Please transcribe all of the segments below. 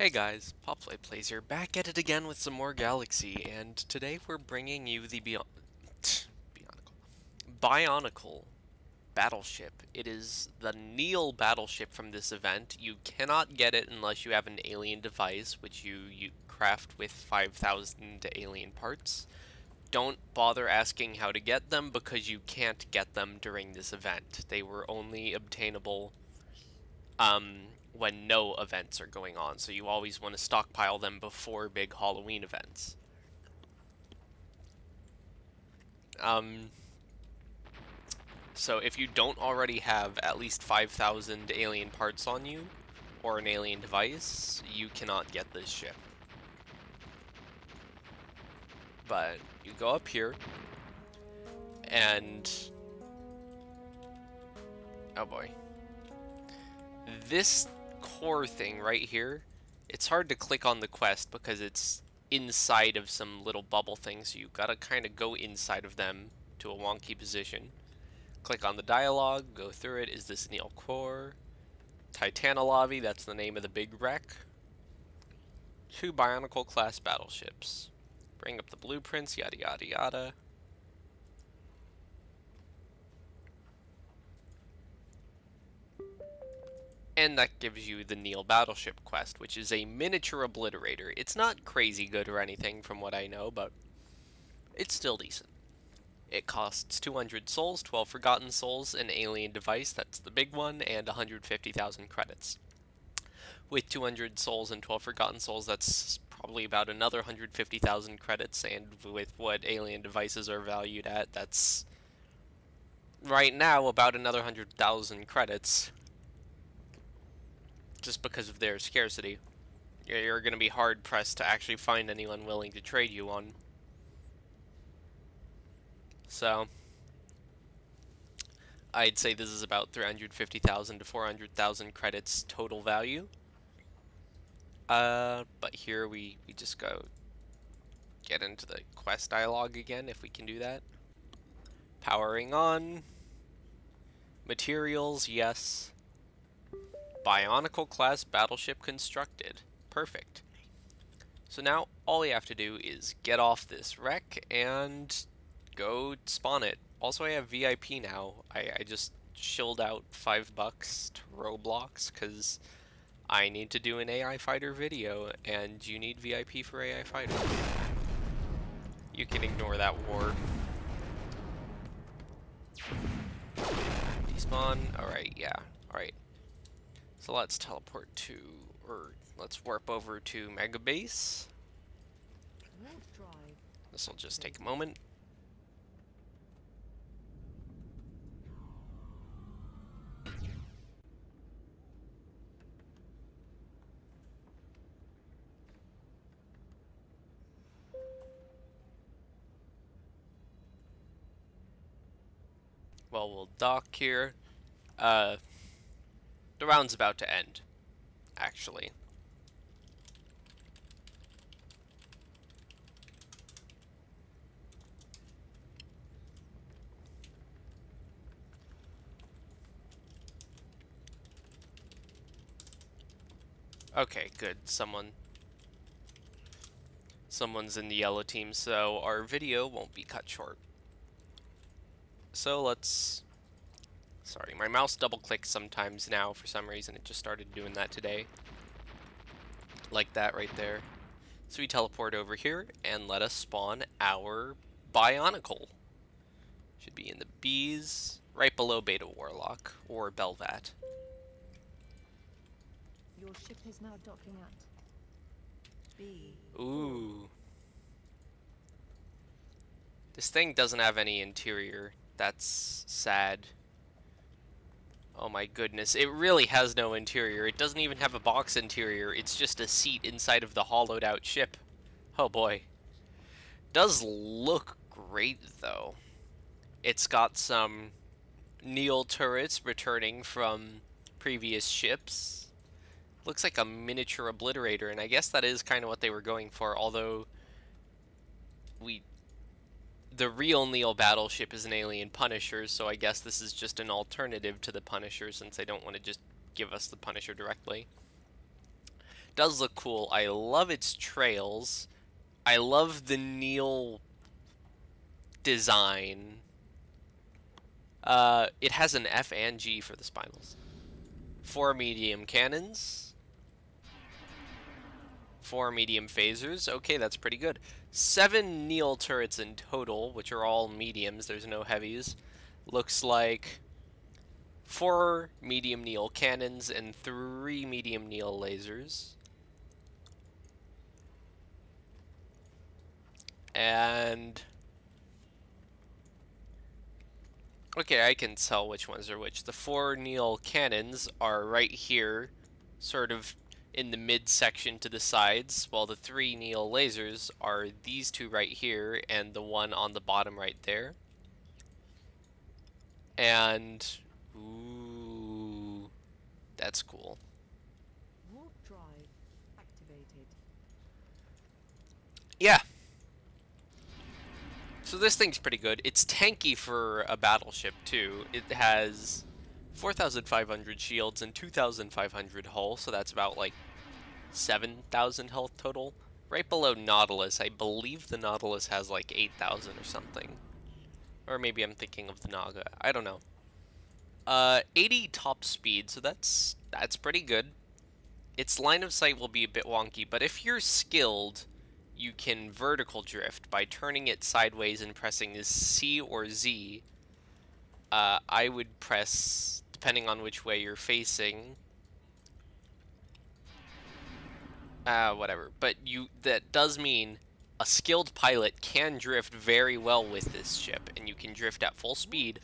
Hey guys, Popfly Plays here, back at it again with some more Galaxy, and today we're bringing you the Bionicle battleship. It is the Neil battleship from this event. You cannot get it unless you have an alien device, which you craft with 5,000 alien parts. Don't bother asking how to get them because you can't get them during this event. They were only obtainable when no events are going on, so you always want to stockpile them before big Halloween events. So if you don't already have at least 5,000 alien parts on you, or an alien device, you cannot get this ship. But you go up here, and oh boy. This core thing right here, it's hard to click on the quest because it's inside of some little bubble things, so you gotta kind of go inside of them to a wonky position. Click on the dialogue, go through it. Is this Neil core? Titanalavi, that's the name of the big wreck. 2 Bionicle class battleships. Bring up the blueprints, yada yada yada. And that gives you the Neil Battleship quest, which is a miniature obliterator. It's not crazy good or anything from what I know, but it's still decent. It costs 200 souls, 12 forgotten souls, an alien device, that's the big one, and 150,000 credits. With 200 souls and 12 forgotten souls, that's probably about another 150,000 credits, and with what alien devices are valued at, that's right now about another 100,000 credits. Just because of their scarcity. You're going to be hard-pressed to actually find anyone willing to trade you one. So, I'd say this is about 350,000 to 400,000 credits total value. But here we just go get into the quest dialogue again, if we can do that. Powering on. Materials, yes. Bionicle class battleship constructed. Perfect. So now all we have to do is get off this wreck and go spawn it. Also, I have VIP now. I just shilled out $5 to Roblox because I need to do an AI fighter video, and you need VIP for AI fighter. You can ignore that ward. Despawn. Alright, yeah. Alright. So let's teleport to, or let's warp over to Mega Base. This will just take a moment. Well, we'll dock here. The round's about to end, actually. Okay, good. Someone's in the yellow team, so our video won't be cut short. So let's... Sorry, my mouse double-clicks sometimes now. For some reason, it just started doing that today. Like that right there. So we teleport over here, and let us spawn our Bionicle. Should be in the B's, right below Beta Warlock, or Belvat. Your ship is now docking at B. Ooh. This thing doesn't have any interior. That's sad. Oh my goodness, it really has no interior. It doesn't even have a box interior. It's just a seat inside of the hollowed out ship. Oh boy. Does look great though. It's got some Neil turrets returning from previous ships. Looks like a miniature obliterator, and I guess that is kind of what they were going for, although the real Neil battleship is an alien Punisher, so I guess this is just an alternative to the Punisher since they don't want to just give us the Punisher directly. Does look cool. I love its trails. I love the Neil design. It has an F and G for the spinals. 4 medium cannons. 4 medium phasers. Okay, that's pretty good. 7 Neil turrets in total, which are all mediums. There's no heavies. Looks like 4 medium Neil cannons and 3 medium Neil lasers. And okay, I can tell which ones are which. The 4 Neil cannons are right here, sort of in the midsection to the sides, while the 3 Neil lasers are these 2 right here and the one on the bottom right there. And ooh, that's cool. Warp drive activated. Yeah. So this thing's pretty good. It's tanky for a battleship too. It has 4,500 shields and 2,500 hull, so that's about like 7,000 health total. Right below Nautilus, I believe the Nautilus has like 8,000 or something. Or maybe I'm thinking of the Naga. I don't know. 80 top speed, so that's pretty good. Its line of sight will be a bit wonky, but if you're skilled, you can vertical drift by turning it sideways and pressing C or Z. I would press, depending on which way you're facing, whatever. But that does mean a skilled pilot can drift very well with this ship, and you can drift at full speed.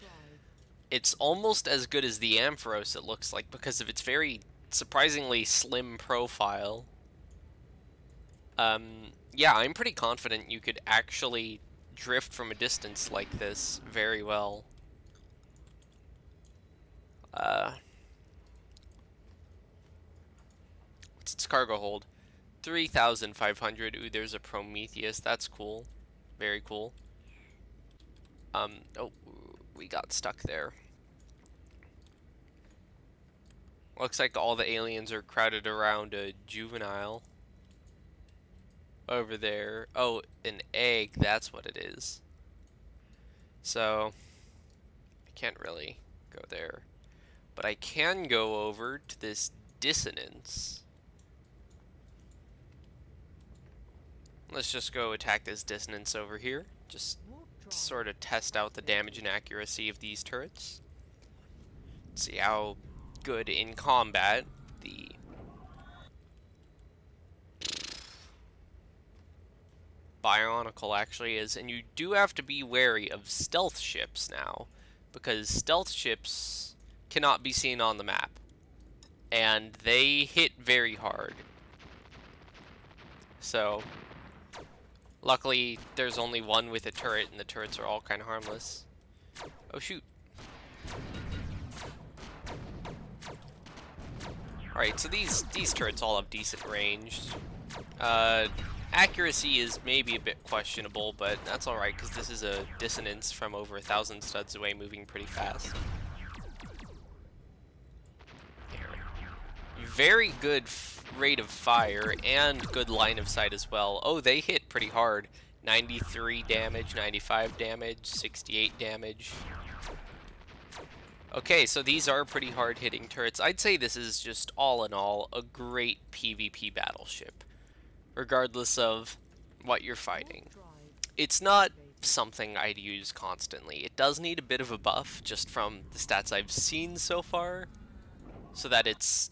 It's almost as good as the Ampharos, it looks like, because of its very surprisingly slim profile. Yeah, I'm pretty confident you could actually drift from a distance like this very well. What's its cargo hold? 3,500. Ooh, there's a Prometheus. That's cool. Very cool. Oh, we got stuck there. Looks like all the aliens are crowded around a juvenile. Over there. Oh, an egg. That's what it is. So, I can't really go there. But I can go over to this dissonance. Let's just go attack this dissonance over here. Just to sort of test out the damage and accuracy of these turrets. See how good in combat the Bionicle actually is. And you do have to be wary of stealth ships now, because stealth ships cannot be seen on the map. And they hit very hard. So, luckily, there's only one with a turret, and the turrets are all kind of harmless. Oh, shoot. Alright, so these turrets all have decent range. Accuracy is maybe a bit questionable, but that's alright, because this is a dissonance from over 1,000 studs away, moving pretty fast. Very good rate of fire, and good line of sight as well. Oh, they hit pretty hard. 93 damage, 95 damage, 68 damage. Okay, so these are pretty hard-hitting turrets. I'd say this is just, all in all, a great PvP battleship, regardless of what you're fighting. It's not something I'd use constantly. It does need a bit of a buff, just from the stats I've seen so far, so that it's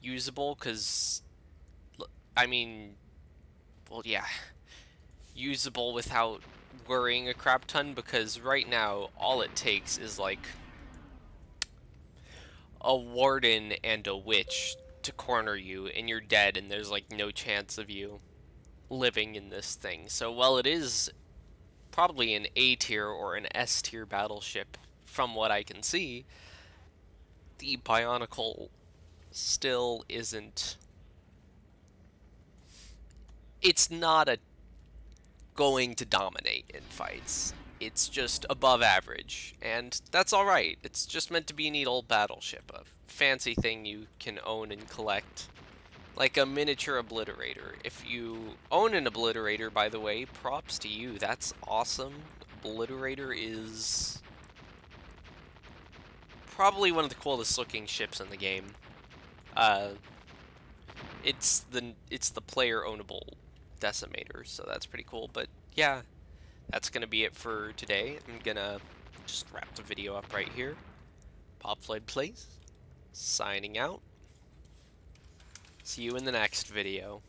usable, because, I mean, well, yeah, usable without worrying a crap ton, because right now, all it takes is, like, a warden and a witch to corner you, and you're dead, and there's, like, no chance of you living in this thing. So, while it is probably an A tier or an S tier battleship, from what I can see, the Bionicle still isn't. It's not going to dominate in fights. It's just above average, and that's alright. It's just meant to be a neat old battleship, a fancy thing you can own and collect Like a miniature obliterator. If you own an obliterator, by the way, props to you. That's awesome. Obliterator is probably one of the coolest looking ships in the game. Uh, it's the player ownable decimator, so that's pretty cool. But yeah, that's gonna be it for today. I'm gonna just wrap the video up right here. Popfloyd Plays, signing out. See you in the next video.